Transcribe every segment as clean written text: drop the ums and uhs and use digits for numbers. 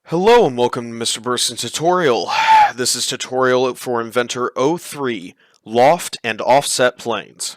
Hello and welcome to Mr. Burson's tutorial. This is tutorial for Inventor 03, Loft and Offset Planes.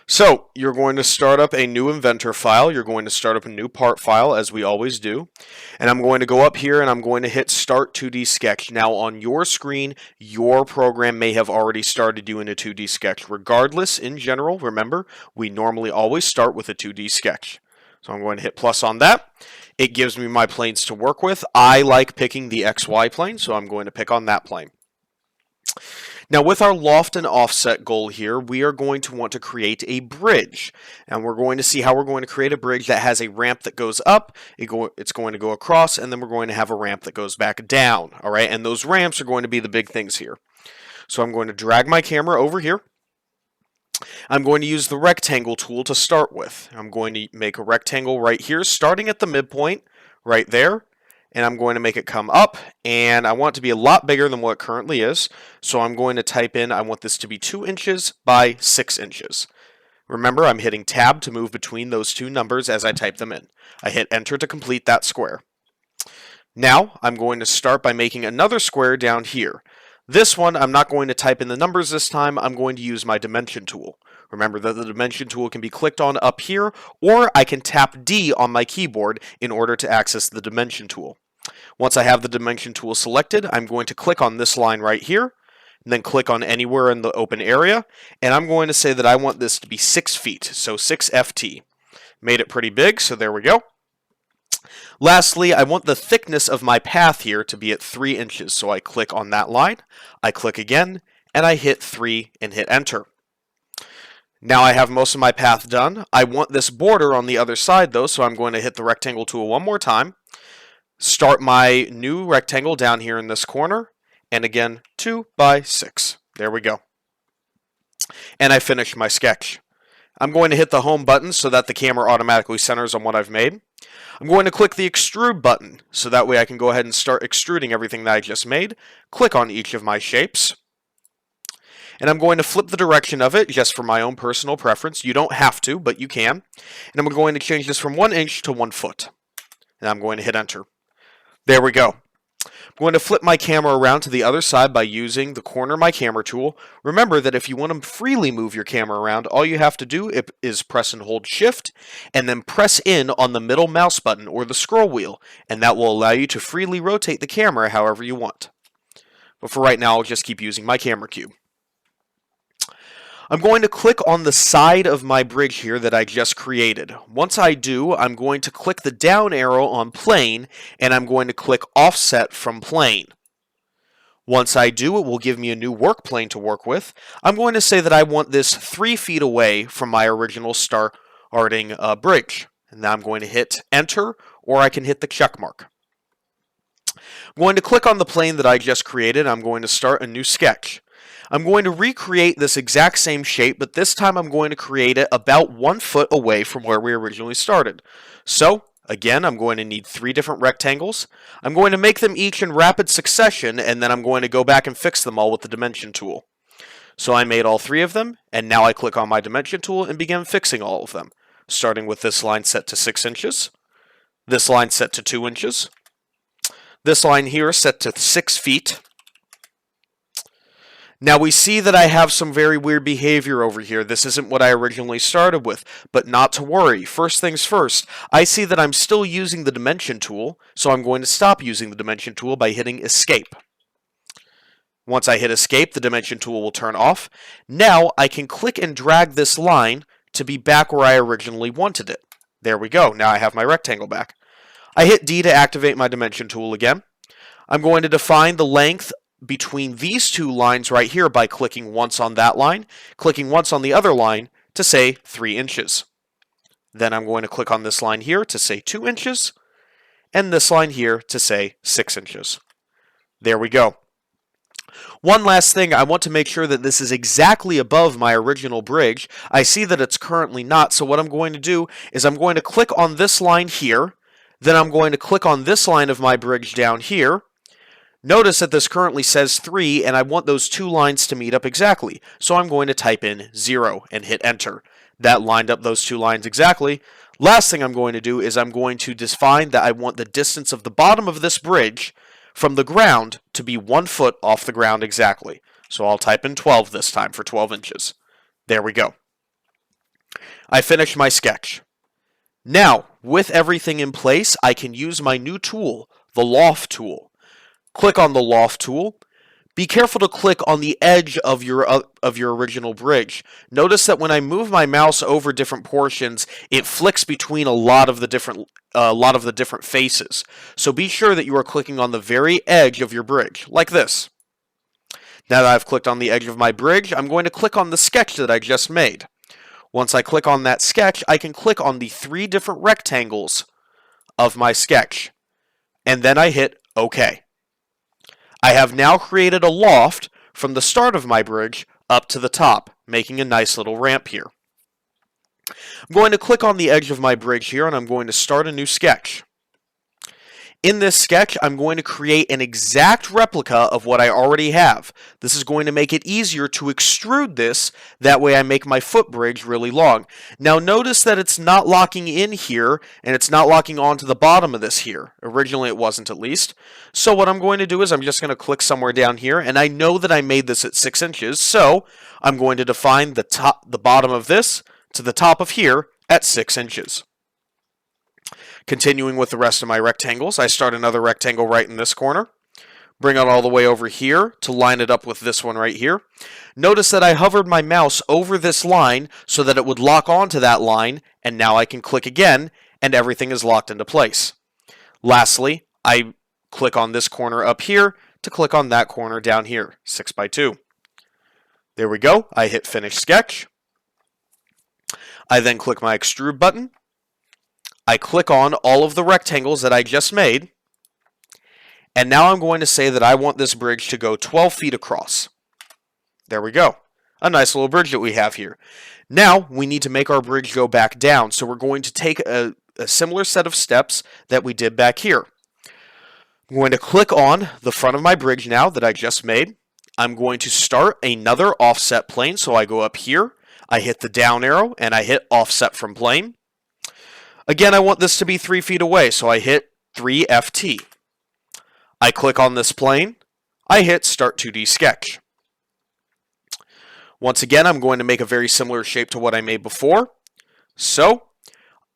So, you're going to start up a new Inventor file, you're going to start up a new part file as we always do, and I'm going to go up here and I'm going to hit Start 2D Sketch. Now on your screen, your program may have already started you in a 2D sketch. Regardless, in general, remember, we normally always start with a 2D sketch. So I'm going to hit plus on that. It gives me my planes to work with. I like picking the XY plane, so I'm going to pick on that plane. Now with our loft and offset goal here, we are going to want to create a bridge. And we're going to see how we're going to create a bridge that has a ramp that goes up, it's going to go across, and then we're going to have a ramp that goes back down. All right, and those ramps are going to be the big things here. So I'm going to drag my camera over here. I'm going to use the rectangle tool to start with. I'm going to make a rectangle right here, starting at the midpoint, right there, and I'm going to make it come up, and I want it to be a lot bigger than what it currently is, so I'm going to type in, I want this to be 2 inches by 6 inches. Remember, I'm hitting tab to move between those two numbers as I type them in. I hit enter to complete that square. Now, I'm going to start by making another square down here. This one, I'm not going to type in the numbers this time, I'm going to use my dimension tool. Remember that the dimension tool can be clicked on up here, or I can tap D on my keyboard in order to access the dimension tool. Once I have the dimension tool selected, I'm going to click on this line right here, and then click on anywhere in the open area, and I'm going to say that I want this to be 6 feet, so 6 FT. Made it pretty big, so there we go. Lastly, I want the thickness of my path here to be at 3 inches, so I click on that line, I click again, and I hit 3 and hit enter. Now I have most of my path done. I want this border on the other side though, so I'm going to hit the rectangle tool one more time, start my new rectangle down here in this corner, and again 2 by 6. There we go. And I finished my sketch. I'm going to hit the home button so that the camera automatically centers on what I've made. I'm going to click the extrude button so that way I can go ahead and start extruding everything that I just made. Click on each of my shapes. And I'm going to flip the direction of it just for my own personal preference. You don't have to, but you can. And I'm going to change this from 1 inch to 1 foot. And I'm going to hit enter. There we go. I'm going to flip my camera around to the other side by using the corner of my camera tool. Remember that if you want to freely move your camera around, all you have to do is press and hold shift and then press in on the middle mouse button or the scroll wheel, and that will allow you to freely rotate the camera however you want. But for right now, I'll just keep using my camera cube. I'm going to click on the side of my bridge here that I just created. Once I do, I'm going to click the down arrow on plane, and I'm going to click offset from plane. Once I do, it will give me a new work plane to work with. I'm going to say that I want this 3 feet away from my original starting bridge. And now I'm going to hit enter, or I can hit the check mark. I'm going to click on the plane that I just created. I'm going to start a new sketch. I'm going to recreate this exact same shape, but this time I'm going to create it about 1 foot away from where we originally started. So, again, I'm going to need 3 different rectangles. I'm going to make them each in rapid succession, and then I'm going to go back and fix them all with the dimension tool. So I made all 3 of them, and now I click on my dimension tool and begin fixing all of them, starting with this line set to 6 inches, this line set to 2 inches, this line here set to 6 feet, Now we see that I have some very weird behavior over here. This isn't what I originally started with, but not to worry. First things first, I see that I'm still using the dimension tool, so I'm going to stop using the dimension tool by hitting escape. Once I hit escape, the dimension tool will turn off. Now I can click and drag this line to be back where I originally wanted it. There we go. Now I have my rectangle back. I hit D to activate my dimension tool again. I'm going to define the length between these two lines right here by clicking once on that line, clicking once on the other line to say 3 inches. Then I'm going to click on this line here to say 2 inches, and this line here to say 6 inches. There we go. One last thing, I want to make sure that this is exactly above my original bridge. I see that it's currently not, so what I'm going to do is I'm going to click on this line here, then I'm going to click on this line of my bridge down here. Notice that this currently says 3, and I want those two lines to meet up exactly. So I'm going to type in 0 and hit enter. That lined up those two lines exactly. Last thing I'm going to do is I'm going to define that I want the distance of the bottom of this bridge from the ground to be 1 foot off the ground exactly. So I'll type in 12 this time for 12 inches. There we go. I finished my sketch. Now, with everything in place, I can use my new tool, the Loft tool. Click on the Loft tool. Be careful to click on the edge of your original bridge. Notice that when I move my mouse over different portions, it flicks between a lot of the different faces. So be sure that you are clicking on the very edge of your bridge, like this. Now that I've clicked on the edge of my bridge, I'm going to click on the sketch that I just made. Once I click on that sketch, I can click on the 3 different rectangles of my sketch, and then I hit OK. I have now created a loft from the start of my bridge up to the top, making a nice little ramp here. I'm going to click on the edge of my bridge here, and I'm going to start a new sketch. In this sketch, I'm going to create an exact replica of what I already have. This is going to make it easier to extrude this, that way I make my footbridge really long. Now notice that it's not locking in here, and it's not locking onto the bottom of this here. Originally it wasn't, at least. So what I'm going to do is I'm just going to click somewhere down here, and I know that I made this at 6 inches, so I'm going to define the bottom of this to the top of here at 6 inches. Continuing with the rest of my rectangles, I start another rectangle right in this corner. Bring it all the way over here to line it up with this one right here. Notice that I hovered my mouse over this line so that it would lock onto that line, and now I can click again, and everything is locked into place. Lastly, I click on this corner up here to click on that corner down here, 6 by 2. There we go. I hit Finish Sketch. I then click my Extrude button. I click on all of the rectangles that I just made, and now I'm going to say that I want this bridge to go 12 feet across. There we go. A nice little bridge that we have here. Now we need to make our bridge go back down, so we're going to take a similar set of steps that we did back here. I'm going to click on the front of my bridge now that I just made. I'm going to start another offset plane, so I go up here, I hit the down arrow, and I hit Offset from Plane. Again, I want this to be 3 feet away, so I hit 3FT. I click on this plane. I hit Start 2D Sketch. Once again, I'm going to make a very similar shape to what I made before. So,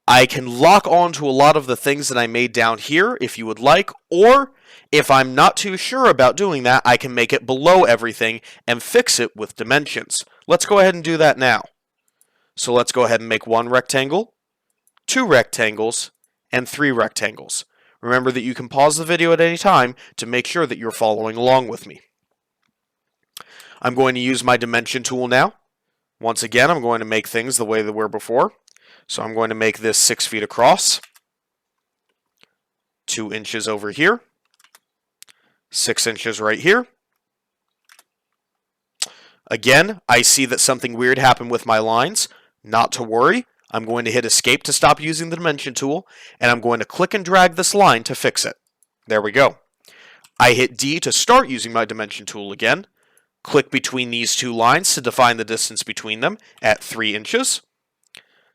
I can lock on to a lot of the things that I made down here if you would like, or if I'm not too sure about doing that, I can make it below everything and fix it with dimensions. Let's go ahead and do that now. So let's go ahead and make 1 rectangle, 2 rectangles, and 3 rectangles. Remember that you can pause the video at any time to make sure that you're following along with me. I'm going to use my Dimension tool now. Once again, I'm going to make things the way they were before. So I'm going to make this 6 feet across, 2 inches over here, 6 inches right here. Again, I see that something weird happened with my lines. Not to worry. I'm going to hit Escape to stop using the Dimension tool, and I'm going to click and drag this line to fix it. There we go. I hit D to start using my Dimension tool again. Click between these 2 lines to define the distance between them at 3 inches.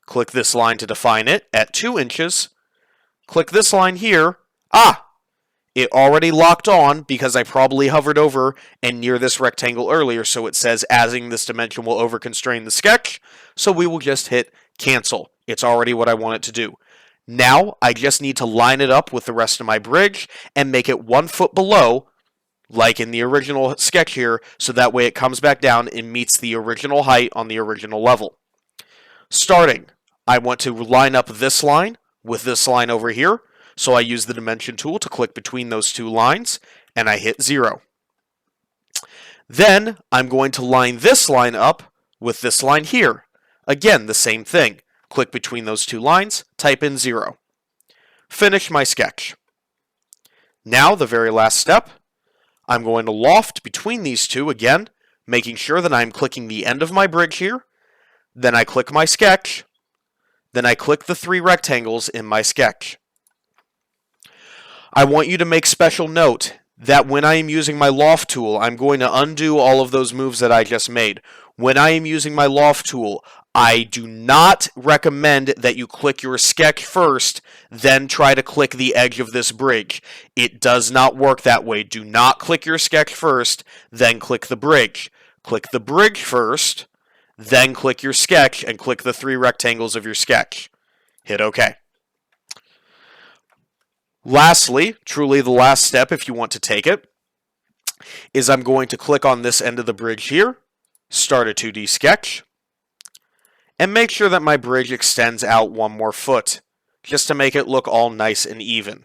Click this line to define it at 2 inches. Click this line here. It already locked on because I probably hovered over and near this rectangle earlier, so it says adding this dimension will over-constrain the sketch, so we will just hit Cancel. It's already what I want it to do. Now, I just need to line it up with the rest of my bridge and make it 1 foot below, like in the original sketch here, so that way it comes back down and meets the original height on the original level. Starting, I want to line up this line with this line over here, so I use the Dimension tool to click between those 2 lines, and I hit 0. Then, I'm going to line this line up with this line here. Again, the same thing. Click between those 2 lines, type in 0. Finish my sketch. Now, the very last step, I'm going to loft between these 2 again, making sure that I'm clicking the end of my bridge here. Then I click my sketch. Then I click the 3 rectangles in my sketch. I want you to make special note that when I am using my Loft tool, I'm going to undo all of those moves that I just made. When I am using my Loft tool, I do not recommend that you click your sketch first, then try to click the edge of this bridge. It does not work that way. Do not click your sketch first, then click the bridge. Click the bridge first, then click your sketch, and click the 3 rectangles of your sketch. Hit OK. Lastly, truly the last step if you want to take it, is I'm going to click on this end of the bridge here, start a 2D sketch, and make sure that my bridge extends out 1 more foot, just to make it look all nice and even.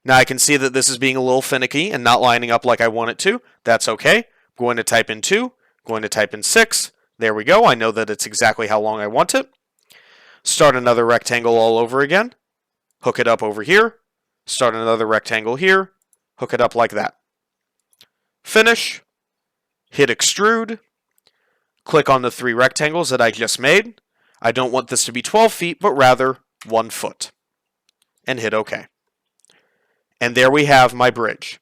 Now I can see that this is being a little finicky and not lining up like I want it to. That's okay. I'm going to type in 2, going to type in 6. There we go. I know that it's exactly how long I want it. Start another rectangle all over again. Hook it up over here. Start another rectangle here. Hook it up like that. Finish. Hit extrude. Click on the 3 rectangles that I just made. I don't want this to be 12 feet, but rather 1 foot. And hit OK. And there we have my bridge.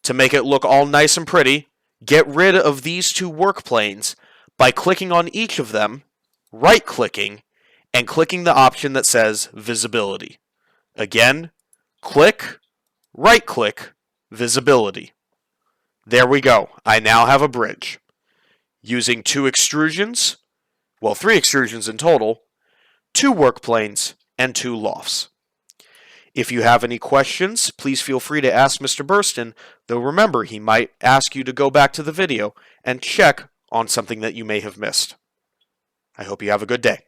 To make it look all nice and pretty, get rid of these 2 work planes by clicking on each of them, right-clicking, and clicking the option that says Visibility. Again, click, right-click, Visibility. There we go. I now have a bridge. Using 2 extrusions, well, 3 extrusions in total, 2 work planes, and 2 lofts. If you have any questions, please feel free to ask Mr. Burston, though remember, he might ask you to go back to the video and check on something that you may have missed. I hope you have a good day.